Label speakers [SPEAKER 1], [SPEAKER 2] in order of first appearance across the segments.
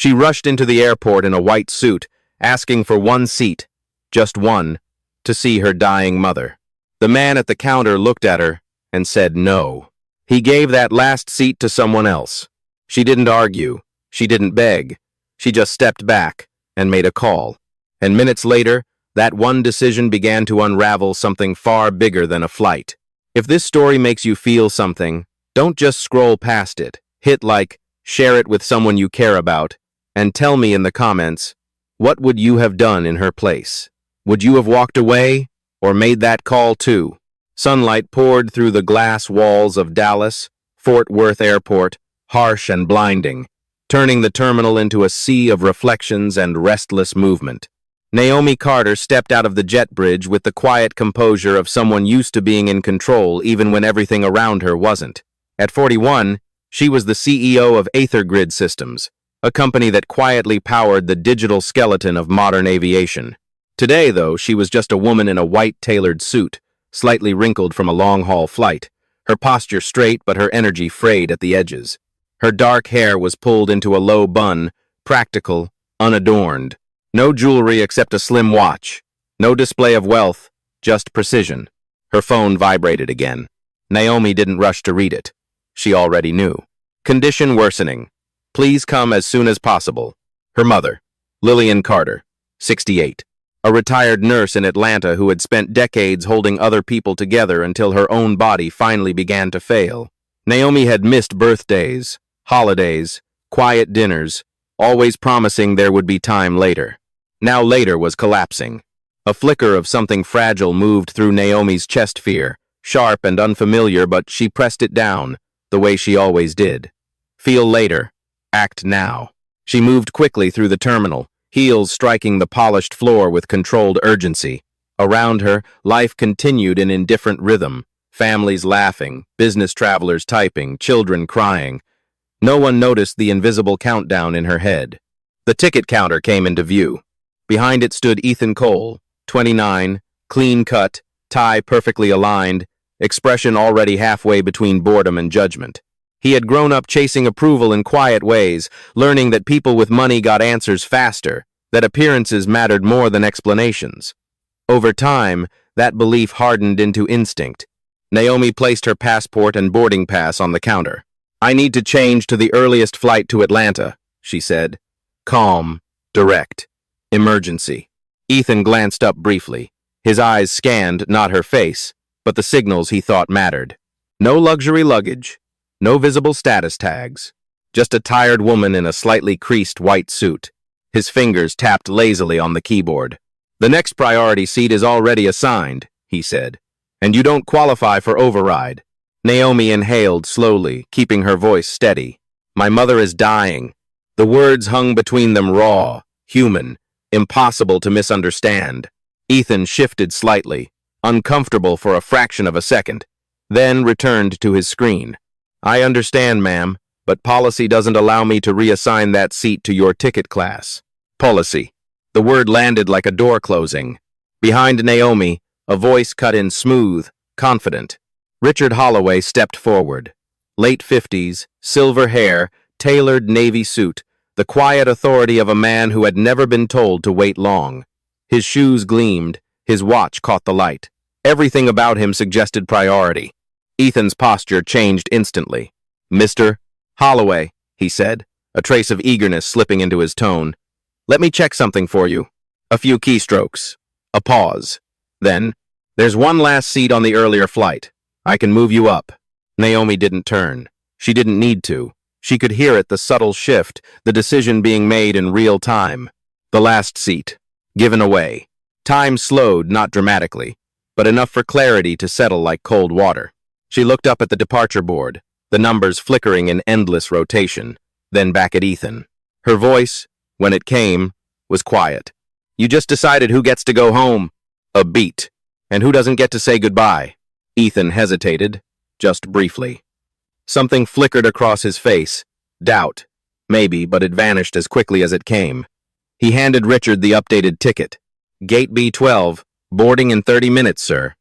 [SPEAKER 1] She rushed into the airport in a white suit, asking for one seat, just one, to see her dying mother. The man at the counter looked at her and said no. He gave that last seat to someone else. She didn't argue. She didn't beg. She just stepped back and made a call. And minutes later, that one decision began to unravel something far bigger than a flight. If this story makes you feel something, don't just scroll past it. Hit like, share it with someone you care about, and tell me in the comments, what would you have done in her place? Would you have walked away or made that call too? Sunlight poured through the glass walls of Dallas, Fort Worth Airport, harsh and blinding, turning the terminal into a sea of reflections and restless movement. Naomi Carter stepped out of the jet bridge with the quiet composure of someone used to being in control even when everything around her wasn't. At 41, she was the CEO of AetherGrid Systems, a company that quietly powered the digital skeleton of modern aviation. Today, though, she was just a woman in a white tailored suit, slightly wrinkled from a long-haul flight, her posture straight but her energy frayed at the edges. Her dark hair was pulled into a low bun, practical, unadorned. No jewelry except a slim watch. No display of wealth, just precision. Her phone vibrated again. Naomi didn't rush to read it. She already knew. Condition worsening. Please come as soon as possible. Her mother, Lillian Carter, 68. A retired nurse in Atlanta who had spent decades holding other people together until her own body finally began to fail. Naomi had missed birthdays, holidays, quiet dinners, always promising there would be time later. Now later was collapsing. A flicker of something fragile moved through Naomi's chest fear, sharp and unfamiliar, but she pressed it down, the way she always did. Feel later. Act now. She moved quickly through the terminal, heels striking the polished floor with controlled urgency. Around her, life continued in indifferent rhythm, families laughing, business travelers typing, children crying. No one noticed the invisible countdown in her head. The ticket counter came into view. Behind it stood Ethan Cole, 29, clean-cut, tie perfectly aligned, expression already halfway between boredom and judgment. He had grown up chasing approval in quiet ways, learning that people with money got answers faster, that appearances mattered more than explanations. Over time, that belief hardened into instinct. Naomi placed her passport and boarding pass on the counter. "I need to change to the earliest flight to Atlanta," she said. Calm, direct. Emergency. Ethan glanced up briefly. His eyes scanned not her face, but the signals he thought mattered. No luxury luggage, no visible status tags, just a tired woman in a slightly creased white suit. His fingers tapped lazily on the keyboard. "The next priority seat is already assigned," he said, "and you don't qualify for override." Naomi inhaled slowly, keeping her voice steady. "My mother is dying." The words hung between them raw, human, impossible to misunderstand. Ethan shifted slightly, uncomfortable for a fraction of a second, then returned to his screen. "I understand, ma'am, but policy doesn't allow me to reassign that seat to your ticket class." Policy. The word landed like a door closing. Behind Naomi, a voice cut in smooth, confident. Richard Holloway stepped forward. Late 50s, silver hair, tailored navy suit, the quiet authority of a man who had never been told to wait long. His shoes gleamed, his watch caught the light. Everything about him suggested priority. Ethan's posture changed instantly. "Mr. Holloway," he said, a trace of eagerness slipping into his tone. "Let me check something for you." A few keystrokes. A pause. Then, "There's one last seat on the earlier flight. I can move you up." Naomi didn't turn. She didn't need to. She could hear it, the subtle shift, the decision being made in real time. The last seat. Given away. Time slowed, not dramatically, but enough for clarity to settle like cold water. She looked up at the departure board, the numbers flickering in endless rotation, then back at Ethan. Her voice, when it came, was quiet. "You just decided who gets to go home." A beat. "And who doesn't get to say goodbye?" Ethan hesitated, just briefly. Something flickered across his face. Doubt. Maybe, but it vanished as quickly as it came. He handed Richard the updated ticket. "Gate B12, boarding in 30 minutes, sir."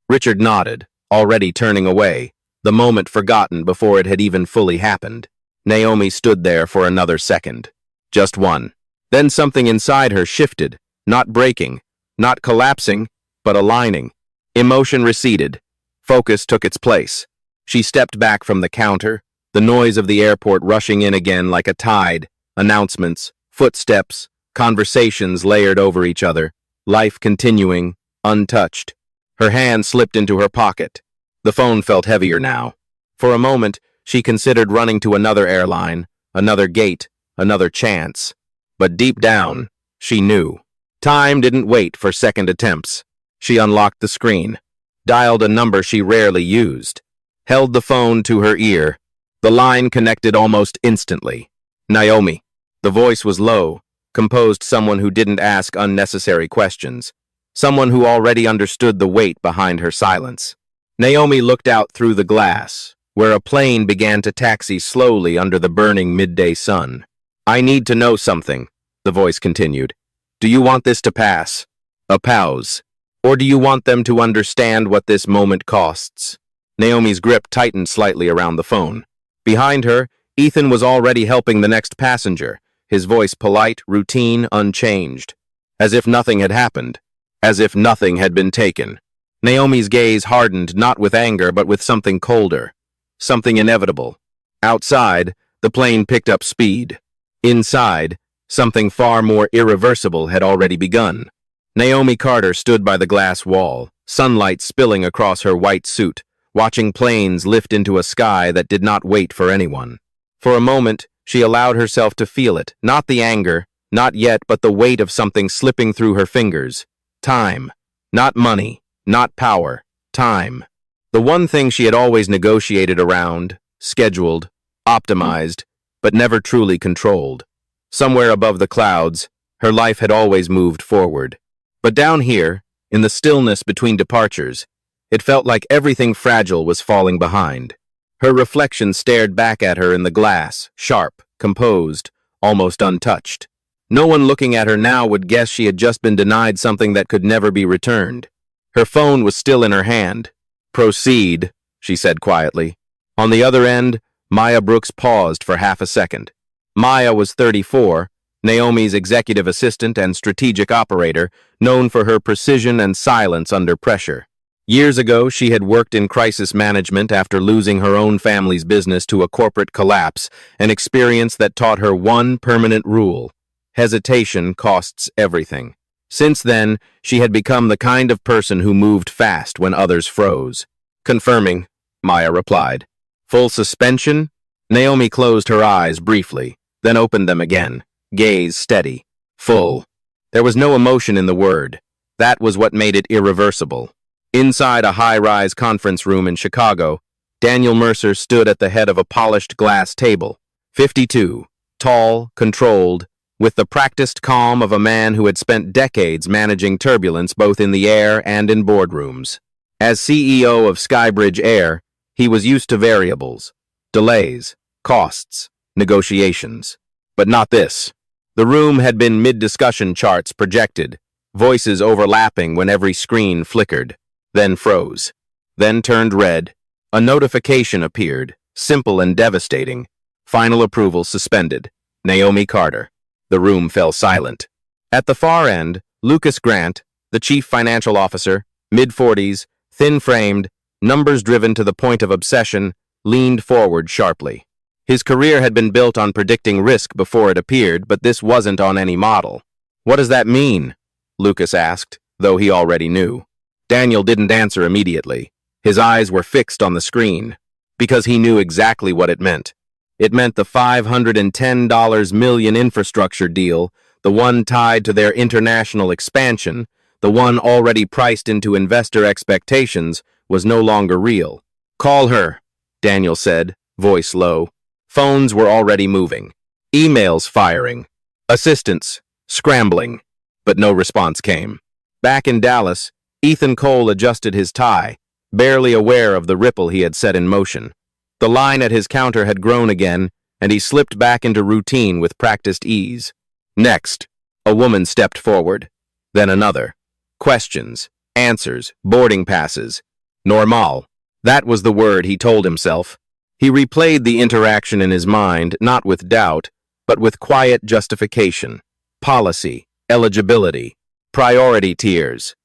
[SPEAKER 1] Richard nodded, already turning away, the moment forgotten before it had even fully happened. Naomi stood there for another second. Just one. Then something inside her shifted, not breaking, not collapsing, but aligning. Emotion receded. Focus took its place. She stepped back from the counter, the noise of the airport rushing in again like a tide, announcements, footsteps, conversations layered over each other, life continuing, untouched. Her hand slipped into her pocket. The phone felt heavier now. For a moment, she considered running to another airline, another gate, another chance. But deep down, she knew. Time didn't wait for second attempts. She unlocked the screen, dialed a number she rarely used, held the phone to her ear. The line connected almost instantly. Naomi. The voice was low, composed someone who didn't ask unnecessary questions, someone who already understood the weight behind her silence. Naomi looked out through the glass, where a plane began to taxi slowly under the burning midday sun. I need to know something, the voice continued. Do you want this to pass? A pause. Or do you want them to understand what this moment costs? Naomi's grip tightened slightly around the phone. Behind her, Ethan was already helping the next passenger, his voice polite, routine, unchanged. As if nothing had happened. As if nothing had been taken. Naomi's gaze hardened not with anger but with something colder. Something inevitable. Outside, the plane picked up speed. Inside, something far more irreversible had already begun. Naomi Carter stood by the glass wall, sunlight spilling across her white suit, watching planes lift into a sky that did not wait for anyone. For a moment, she allowed herself to feel it, not the anger, not yet, but the weight of something slipping through her fingers. Time. Not money, not power. Time. The one thing she had always negotiated around, scheduled, optimized, but never truly controlled. Somewhere above the clouds, her life had always moved forward. But down here, in the stillness between departures, it felt like everything fragile was falling behind. Her reflection stared back at her in the glass, sharp, composed, almost untouched. No one looking at her now would guess she had just been denied something that could never be returned. Her phone was still in her hand. Proceed, she said quietly. On the other end, Maya Brooks paused for half a second. Maya was 34, Naomi's executive assistant and strategic operator, known for her precision and silence under pressure. Years ago, she had worked in crisis management after losing her own family's business to a corporate collapse, an experience that taught her one permanent rule: hesitation costs everything. Since then, she had become the kind of person who moved fast when others froze. Confirming, Maya replied. Full suspension? Naomi closed her eyes briefly, then opened them again, gaze steady. Full. There was no emotion in the word. That was what made it irreversible. Inside a high-rise conference room in Chicago, Daniel Mercer stood at the head of a polished glass table. 52, tall, controlled, with the practiced calm of a man who had spent decades managing turbulence both in the air and in boardrooms. As CEO of Skybridge Air, he was used to variables, delays, costs, negotiations. But not this. The room had been mid-discussion, charts projected, voices overlapping when every screen flickered, then froze, then turned red. A notification appeared, simple and devastating. Final approval suspended. Naomi Carter. The room fell silent. At the far end, Lucas Grant, the chief financial officer, mid-40s, thin-framed, numbers-driven to the point of obsession, leaned forward sharply. His career had been built on predicting risk before it appeared, but this wasn't on any model. What does that mean? Lucas asked, though he already knew. Daniel didn't answer immediately. His eyes were fixed on the screen, because he knew exactly what it meant. It meant the $510 million infrastructure deal, the one tied to their international expansion, the one already priced into investor expectations, was no longer real. Call her, Daniel said, voice low. Phones were already moving. Emails firing. Assistants scrambling. But no response came. Back in Dallas, Ethan Cole adjusted his tie, barely aware of the ripple he had set in motion. The line at his counter had grown again, and he slipped back into routine with practiced ease. Next, a woman stepped forward. Then another. Questions, answers, boarding passes. Normal. That was the word he told himself. He replayed the interaction in his mind, not with doubt, but with quiet justification, policy, eligibility, priority tiers.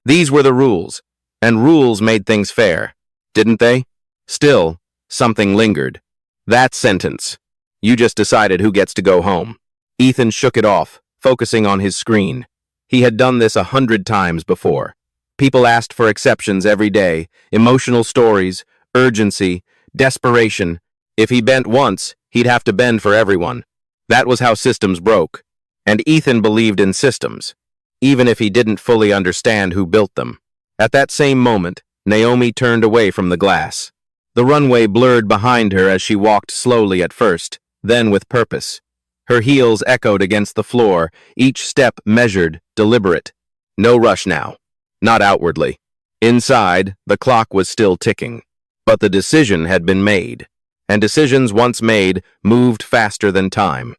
[SPEAKER 1] These were the rules, and rules made things fair, didn't they? Still, something lingered. That sentence. You just decided who gets to go home. Ethan shook it off, focusing on his screen. He had done this 100 times before. People asked for exceptions every day, emotional stories, urgency, desperation. If he bent once, he'd have to bend for everyone. That was how systems broke. And Ethan believed in systems, even if he didn't fully understand who built them. At that same moment, Naomi turned away from the glass. The runway blurred behind her as she walked slowly at first, then with purpose. Her heels echoed against the floor, each step measured, deliberate. No rush now. Not outwardly. Inside, the clock was still ticking. But the decision had been made. And decisions once made moved faster than time.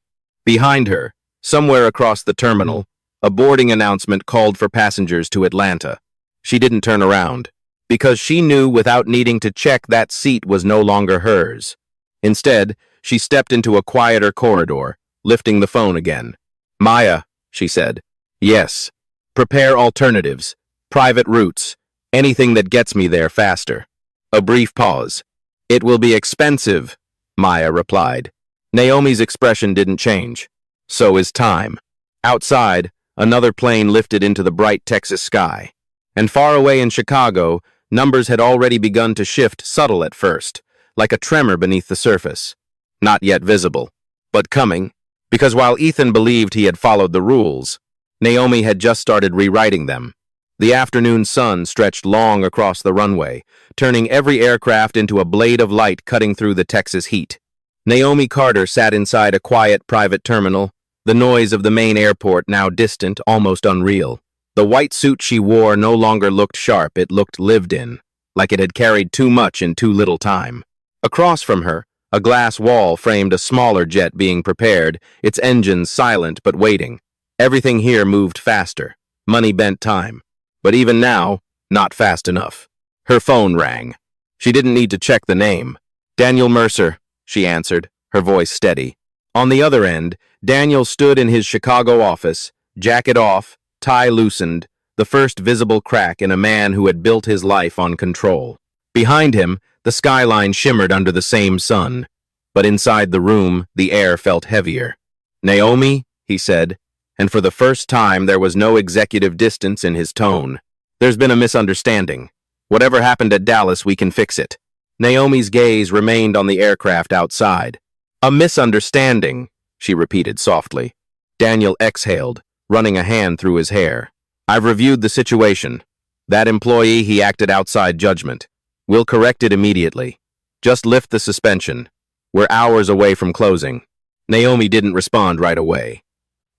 [SPEAKER 1] Behind her, somewhere across the terminal, a boarding announcement called for passengers to Atlanta. She didn't turn around, because she knew without needing to check that seat was no longer hers. Instead, she stepped into a quieter corridor, lifting the phone again. "Maya," she said. "Yes. Prepare alternatives, private routes, anything that gets me there faster." A brief pause. "It will be expensive," Maya replied. Naomi's expression didn't change. So is time. Outside, another plane lifted into the bright Texas sky. And far away in Chicago, numbers had already begun to shift, subtle at first, like a tremor beneath the surface. Not yet visible, but coming, because while Ethan believed he had followed the rules, Naomi had just started rewriting them. The afternoon sun stretched long across the runway, turning every aircraft into a blade of light cutting through the Texas heat. Naomi Carter sat inside a quiet private terminal, the noise of the main airport now distant, almost unreal. The white suit she wore no longer looked sharp, it looked lived in, like it had carried too much in too little time. Across from her, a glass wall framed a smaller jet being prepared, its engines silent but waiting. Everything here moved faster. Money bent time. But even now, not fast enough. Her phone rang. She didn't need to check the name. "Daniel Mercer," she answered, her voice steady. On the other end, Daniel stood in his Chicago office, jacket off, tie loosened, the first visible crack in a man who had built his life on control. Behind him, the skyline shimmered under the same sun. But inside the room, the air felt heavier. "Naomi," he said, and for the first time there was no executive distance in his tone. "There's been a misunderstanding. Whatever happened at Dallas, we can fix it." Naomi's gaze remained on the aircraft outside. "A misunderstanding," she repeated softly. Daniel exhaled, running a hand through his hair. "I've reviewed the situation. That employee, he acted outside judgment. We'll correct it immediately. Just lift the suspension. We're hours away from closing." Naomi didn't respond right away.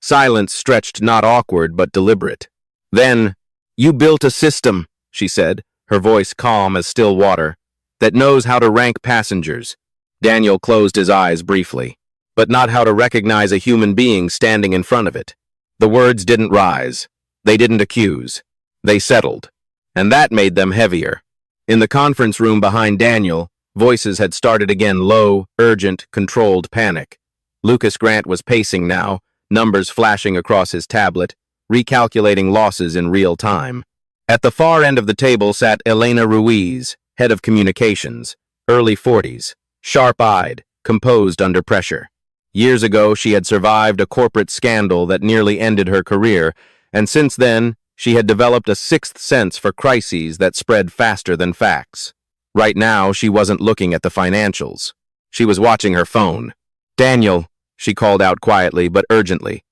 [SPEAKER 1] Silence stretched, not awkward, but deliberate. Then, "You built a system," she said, her voice calm as still water, "that knows how to rank passengers." Daniel closed his eyes briefly, but not how to recognize a human being standing in front of it. The words didn't rise. They didn't accuse. They settled. And that made them heavier. In the conference room behind Daniel, voices had started again, low, urgent, controlled panic. Lucas Grant was pacing now, numbers flashing across his tablet, recalculating losses in real time. At the far end of the table sat Elena Ruiz, head of communications, early 40s, sharp-eyed, composed under pressure. Years ago, she had survived a corporate scandal that nearly ended her career, and since then, she had developed a sixth sense for crises that spread faster than facts. Right now, she wasn't looking at the financials. She was watching her phone. "Daniel," she called out quietly but urgently.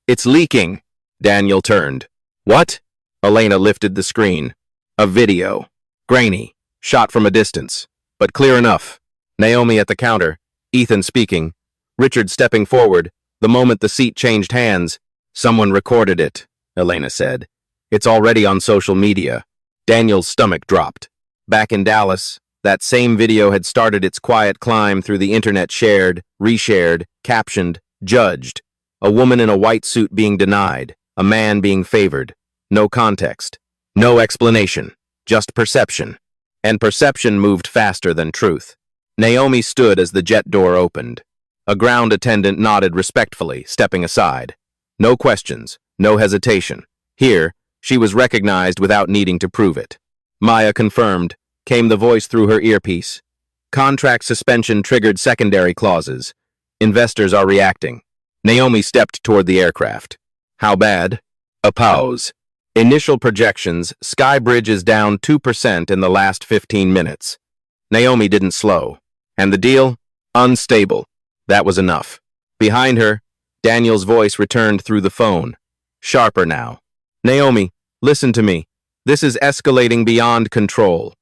[SPEAKER 1] "It's leaking." Daniel turned. "What?" Elena lifted the screen. A video. Grainy. Shot from a distance. But clear enough. Naomi at the counter. Ethan speaking. Richard stepping forward. The moment the seat changed hands. "Someone recorded it," Elena said. "It's already on social media." Daniel's stomach dropped. Back in Dallas, that same video had started its quiet climb through the internet, shared, reshared, captioned, judged. A woman in a white suit being denied, a man being favored. No context, no explanation, just perception. And perception moved faster than truth. Naomi stood as the jet door opened. A ground attendant nodded respectfully, stepping aside. No questions, no hesitation. Here, she was recognized without needing to prove it. Maya confirmed, came the voice through her earpiece. Contract suspension triggered secondary clauses. Investors are reacting. Naomi stepped toward the aircraft. How bad? A pause. Initial projections, Skybridge is down 2% in the last 15 minutes. Naomi didn't slow. And the deal? Unstable. That was enough. Behind her, Daniel's voice returned through the phone. Sharper now. Naomi, listen to me. This is escalating beyond control.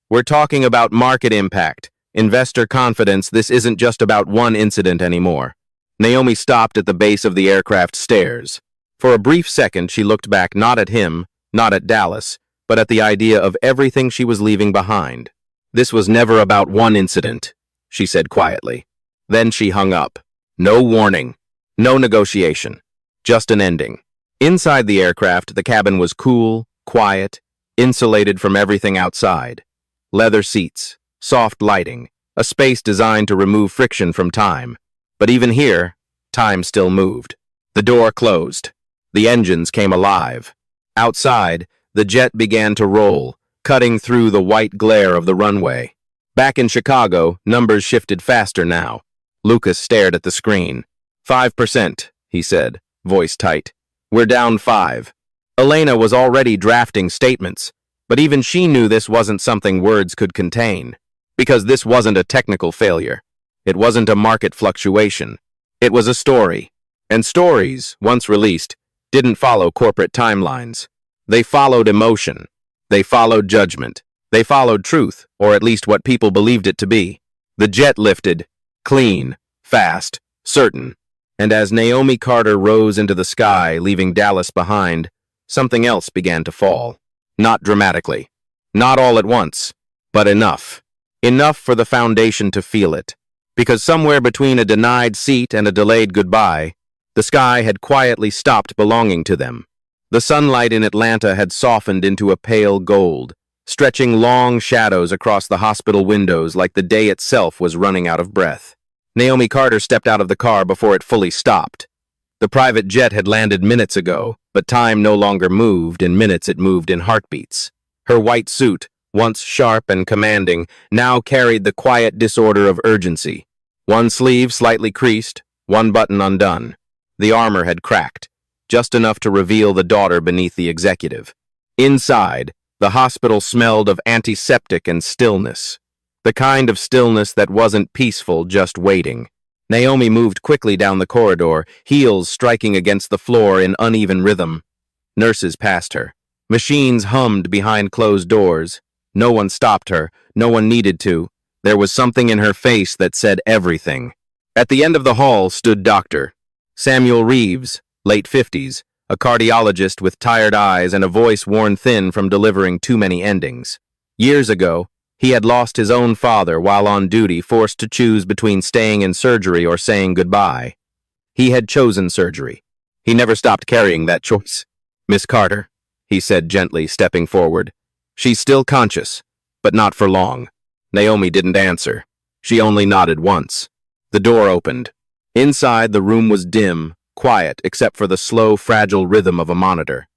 [SPEAKER 1] We're talking about market impact, investor confidence. This isn't just about one incident anymore. Naomi stopped at the base of the aircraft stairs. For a brief second, she looked back not at him, not at Dallas, but at the idea of everything she was leaving behind. This was never about one incident, she said quietly. Then she hung up. No warning. No negotiation. Just an ending. Inside the aircraft, the cabin was cool, quiet, insulated from everything outside. Leather seats, soft lighting, a space designed to remove friction from time. But even here, time still moved. The door closed. The engines came alive. Outside, the jet began to roll, cutting through the white glare of the runway. Back in Chicago, numbers shifted faster now. Lucas stared at the screen. 5%, he said, voice tight. We're down 5. Elena was already drafting statements, but even she knew this wasn't something words could contain, because this wasn't a technical failure. It wasn't a market fluctuation. It was a story. And stories, once released, didn't follow corporate timelines. They followed emotion. They followed judgment. They followed truth, or at least what people believed it to be. The jet lifted, clean, fast, certain. And as Naomi Carter rose into the sky, leaving Dallas behind, something else began to fall. Not dramatically. Not all at once, but enough. Enough for the foundation to feel it. Because somewhere between a denied seat and a delayed goodbye, the sky had quietly stopped belonging to them. The sunlight in Atlanta had softened into a pale gold, stretching long shadows across the hospital windows like the day itself was running out of breath. Naomi Carter stepped out of the car before it fully stopped. The private jet had landed minutes ago, but time no longer moved. In minutes it moved in heartbeats. Her white suit, once sharp and commanding, now carried the quiet disorder of urgency. One sleeve slightly creased, one button undone. The armor had cracked, just enough to reveal the daughter beneath the executive. Inside, the hospital smelled of antiseptic and stillness. The kind of stillness that wasn't peaceful, just waiting. Naomi moved quickly down the corridor, heels striking against the floor in uneven rhythm. Nurses passed her. Machines hummed behind closed doors. No one stopped her. No one needed to. There was something in her face that said everything. At the end of the hall stood Dr. Samuel Reeves, late 50s, a cardiologist with tired eyes and a voice worn thin from delivering too many endings. Years ago, he had lost his own father while on duty, forced to choose between staying in surgery or saying goodbye. He had chosen surgery. He never stopped carrying that choice. Miss Carter, he said gently, stepping forward. She's still conscious, but not for long. Naomi didn't answer. She only nodded once. The door opened. Inside, the room was dim, quiet except for the slow, fragile rhythm of a monitor.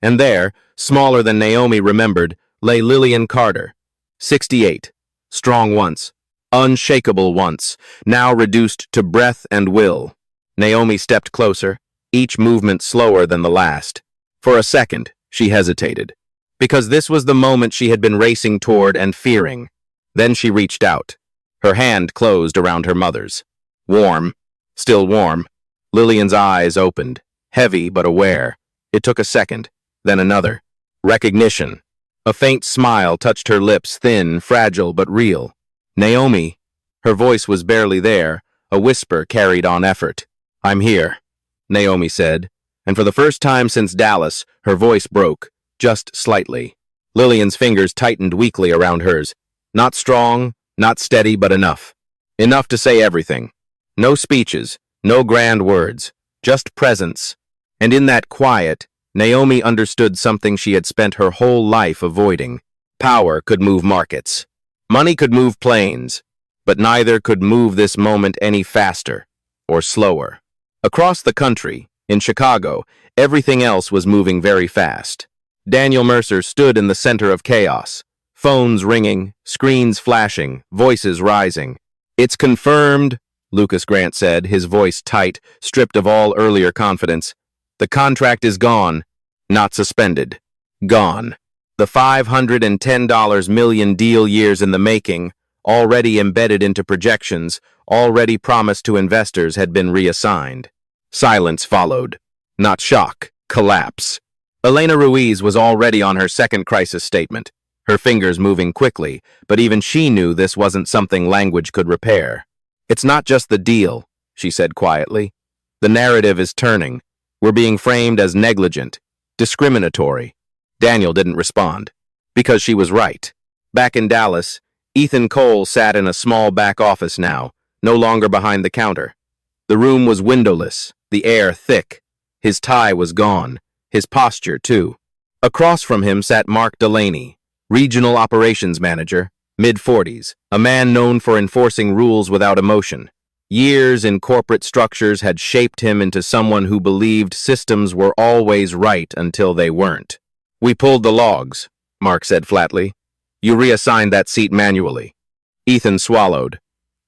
[SPEAKER 1] And there, smaller than Naomi remembered, lay Lillian Carter. 68, strong once, unshakable once, now reduced to breath and will. Naomi stepped closer, each movement slower than the last. For a second, she hesitated, because this was the moment she had been racing toward and fearing. Then she reached out. Her hand closed around her mother's. Warm, still warm. Lillian's eyes opened, heavy but aware. It took a second, then another. Recognition. A faint smile touched her lips, thin, fragile, but real. Naomi. Her voice was barely there. A whisper carried on effort. I'm here, Naomi said, and for the first time since Dallas, her voice broke, just slightly. Lillian's fingers tightened weakly around hers. Not strong, not steady, but enough. Enough to say everything. No speeches, no grand words, just presence. And in that quiet, Naomi understood something she had spent her whole life avoiding. Power could move markets. Money could move planes, but neither could move this moment any faster. or slower. Across the country, in Chicago, everything else was moving very fast. Daniel Mercer stood in the center of chaos. Phones ringing, screens flashing, voices rising. "It's confirmed," Lucas Grant said, his voice tight, stripped of all earlier confidence. "The contract is gone, not suspended. Gone. The $510 million deal years in the making, already embedded into projections, already promised to investors, had been reassigned." Silence followed. Not shock, collapse. Elena Ruiz was already on her second crisis statement, her fingers moving quickly, but even she knew this wasn't something language could repair. "It's not just the deal," she said quietly. "The narrative is turning. We're being framed as negligent, discriminatory." Daniel didn't respond, because she was right. Back in Dallas, Ethan Cole sat in a small back office now, no longer behind the counter. The room was windowless, the air thick. His tie was gone, his posture too. Across from him sat Mark Delaney, regional operations manager, mid-40s, a man known for enforcing rules without emotion. Years in corporate structures had shaped him into someone who believed systems were always right until they weren't. "We pulled the logs," Mark said flatly. "You reassigned that seat manually." Ethan swallowed.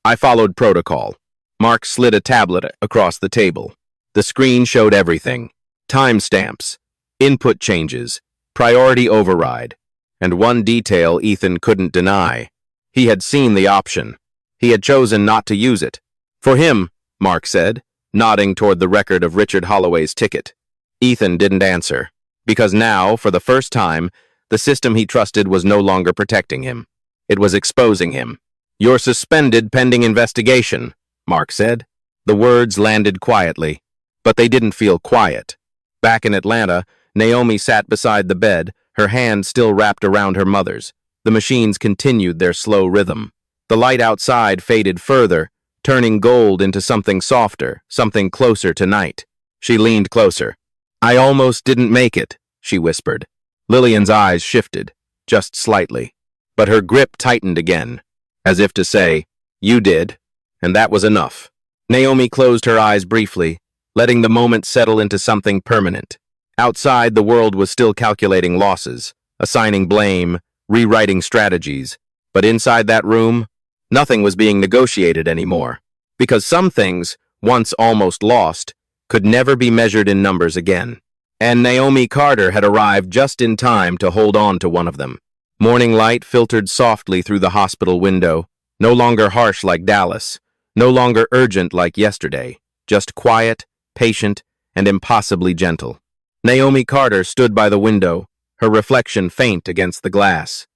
[SPEAKER 1] "I followed protocol." Mark slid a tablet across the table. The screen showed everything. Timestamps, input changes, priority override, and one detail Ethan couldn't deny. He had seen the option. He had chosen not to use it. "For him," Mark said, nodding toward the record of Richard Holloway's ticket. Ethan didn't answer, because now, for the first time, the system he trusted was no longer protecting him. It was exposing him. "You're suspended pending investigation," Mark said. The words landed quietly, but they didn't feel quiet. Back in Atlanta, Naomi sat beside the bed, her hand still wrapped around her mother's. The machines continued their slow rhythm. The light outside faded further, turning gold into something softer, something closer to night. She leaned closer. "I almost didn't make it," she whispered. Lillian's eyes shifted, just slightly, but her grip tightened again, as if to say, "You did," and that was enough. Naomi closed her eyes briefly, letting the moment settle into something permanent. Outside, the world was still calculating losses, assigning blame, rewriting strategies, but inside that room, nothing was being negotiated anymore, because some things, once almost lost, could never be measured in numbers again. And Naomi Carter had arrived just in time to hold on to one of them. Morning light filtered softly through the hospital window, no longer harsh like Dallas, no longer urgent like yesterday, just quiet, patient, and impossibly gentle. Naomi Carter stood by the window, her reflection faint against the glass.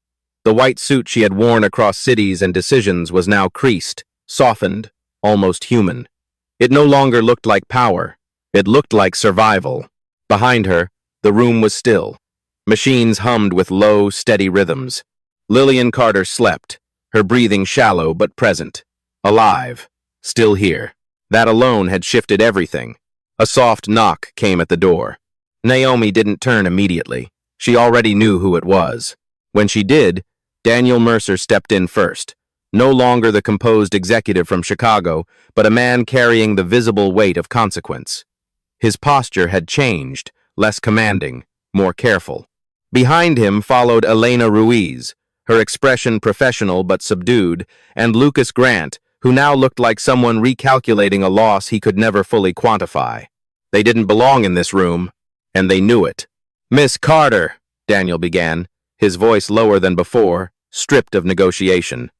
[SPEAKER 1] The white suit she had worn across cities and decisions was now creased, softened, almost human. It no longer looked like power. It looked like survival. Behind her, the room was still. Machines hummed with low, steady rhythms. Lillian Carter slept, her breathing shallow but present. Alive. Still here. That alone had shifted everything. A soft knock came at the door. Naomi didn't turn immediately. She already knew who it was. When she did, Daniel Mercer stepped in first. No longer the composed executive from Chicago, but a man carrying the visible weight of consequence. His posture had changed, less commanding, more careful. Behind him followed Elena Ruiz, her expression professional but subdued, and Lucas Grant, who now looked like someone recalculating a loss he could never fully quantify. They didn't belong in this room, and they knew it. "Miss Carter," Daniel began, his voice lower than before, stripped of negotiation.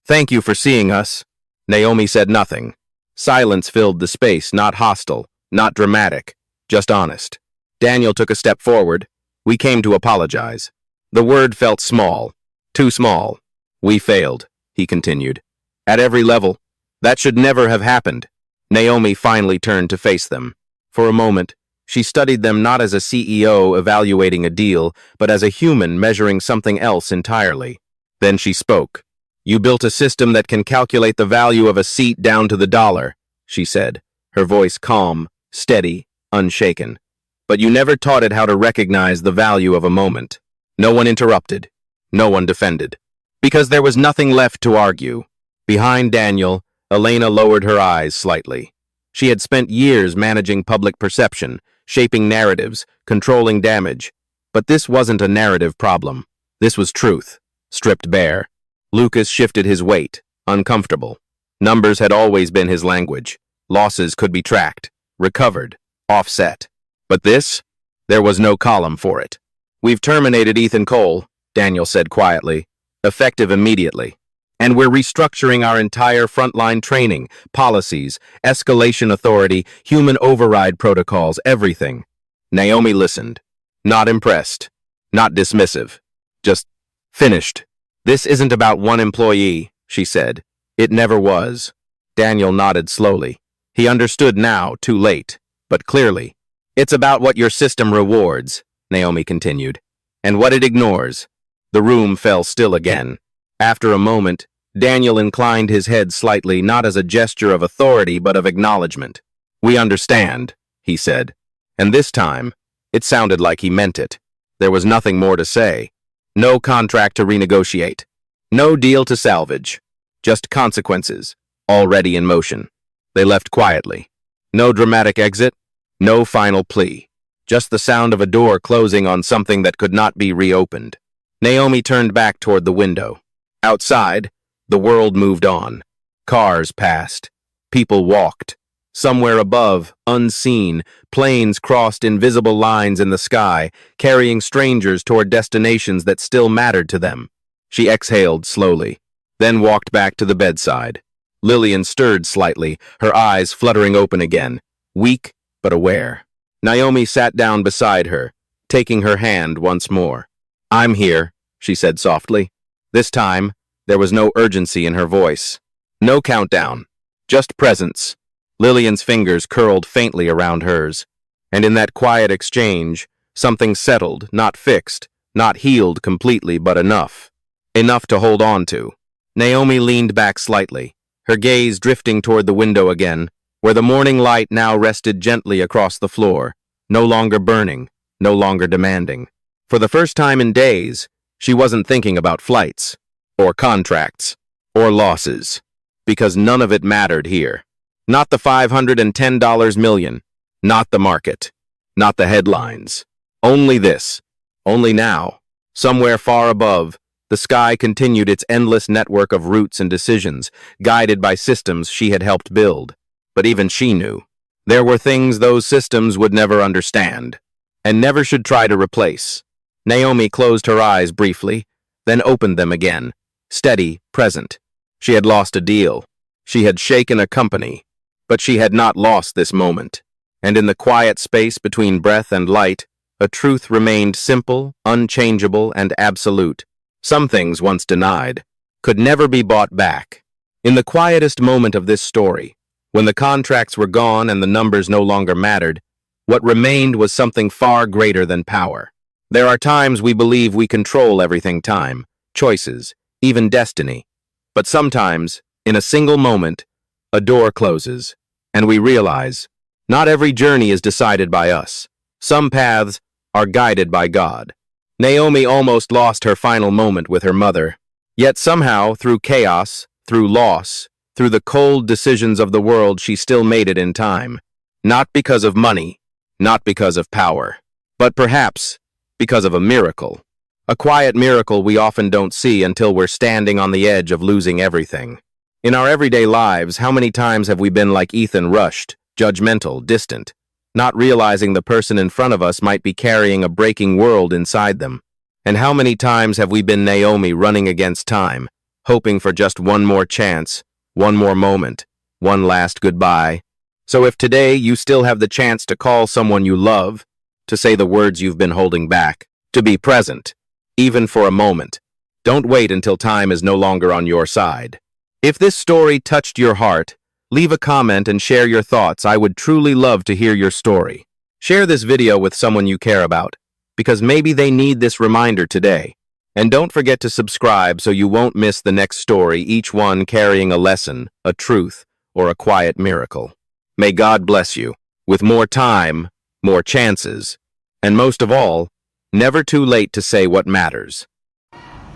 [SPEAKER 1] "Thank you for seeing us." Naomi said nothing. Silence filled the space, not hostile, not dramatic, just honest. Daniel took a step forward. "We came to apologize." The word felt small, too small. "We failed," he continued. "At every level. That should never have happened." Naomi finally turned to face them. For a moment, she studied them not as a CEO evaluating a deal, but as a human measuring something else entirely. Then she spoke. "You built a system that can calculate the value of a seat down to the dollar," she said, her voice calm, steady, unshaken. "But you never taught it how to recognize the value of a moment." No one interrupted. No one defended. Because there was nothing left to argue. Behind Daniel, Elena lowered her eyes slightly. She had spent years managing public perception, shaping narratives, controlling damage. But this wasn't a narrative problem. This was truth, stripped bare. Lucas shifted his weight, uncomfortable. Numbers had always been his language. Losses could be tracked, recovered, offset. But this? There was no column for it. "We've terminated Ethan Cole," Daniel said quietly, "effective immediately. And we're restructuring our entire frontline training, policies, escalation authority, human override protocols, everything." Naomi listened. Not impressed. Not dismissive. Just finished. "This isn't about one employee," she said. "It never was." Daniel nodded slowly. He understood now, too late, but clearly. "It's about what your system rewards," Naomi continued, "and what it ignores." The room fell still again. After a moment, Daniel inclined his head slightly, not as a gesture of authority, but of acknowledgement. "We understand," he said. And this time, it sounded like he meant it. There was nothing more to say. No contract to renegotiate. No deal to salvage. Just consequences, already in motion. They left quietly. No dramatic exit. No final plea. Just the sound of a door closing on something that could not be reopened. Naomi turned back toward the window. Outside, the world moved on. Cars passed. People walked. Somewhere above, unseen, planes crossed invisible lines in the sky, carrying strangers toward destinations that still mattered to them. She exhaled slowly, then walked back to the bedside. Lillian stirred slightly, her eyes fluttering open again, weak but aware. Naomi sat down beside her, taking her hand once more. "I'm here," she said softly. This time, there was no urgency in her voice. No countdown, just presence. Lillian's fingers curled faintly around hers, and in that quiet exchange, something settled, not fixed, not healed completely, but enough. Enough to hold on to. Naomi leaned back slightly, her gaze drifting toward the window again, where the morning light now rested gently across the floor, no longer burning, no longer demanding. For the first time in days, she wasn't thinking about flights, or contracts, or losses, because none of it mattered here. Not the $510 million, not the market, not the headlines. Only this, only now, somewhere far above, the sky continued its endless network of routes and decisions, guided by systems she had helped build. But even she knew. There were things those systems would never understand, and never should try to replace. Naomi closed her eyes briefly, then opened them again, steady, present. She had lost a deal. She had shaken a company. But she had not lost this moment. And in the quiet space between breath and light, a truth remained simple, unchangeable, and absolute. Some things once denied could never be bought back. In the quietest moment of this story, when the contracts were gone and the numbers no longer mattered, what remained was something far greater than power. There are times we believe we control everything: time, choices, even destiny. But sometimes, in a single moment, a door closes, and we realize not every journey is decided by us. Some paths are guided by God. Naomi almost lost her final moment with her mother. Yet somehow, through chaos, through loss, through the cold decisions of the world, she still made it in time. Not because of money, not because of power, but perhaps because of a miracle. A quiet miracle we often don't see until we're standing on the edge of losing everything. In our everyday lives, how many times have we been like Ethan, rushed, judgmental, distant, not realizing the person in front of us might be carrying a breaking world inside them? And how many times have we been Naomi, running against time, hoping for just one more chance, one more moment, one last goodbye? So if today you still have the chance to call someone you love, to say the words you've been holding back, to be present, even for a moment, don't wait until time is no longer on your side. If this story touched your heart, leave a comment and share your thoughts. I would truly love to hear your story. Share this video with someone you care about, because maybe they need this reminder today. And don't forget to subscribe so you won't miss the next story, each one carrying a lesson, a truth, or a quiet miracle. May God bless you, with more time, more chances, and most of all, never too late to say what matters.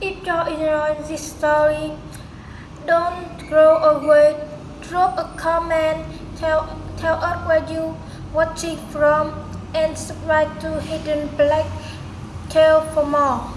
[SPEAKER 2] If you enjoyed this story, don't throw away. Drop a comment. tell us where you watching from and subscribe to Hidden Black Tail for more.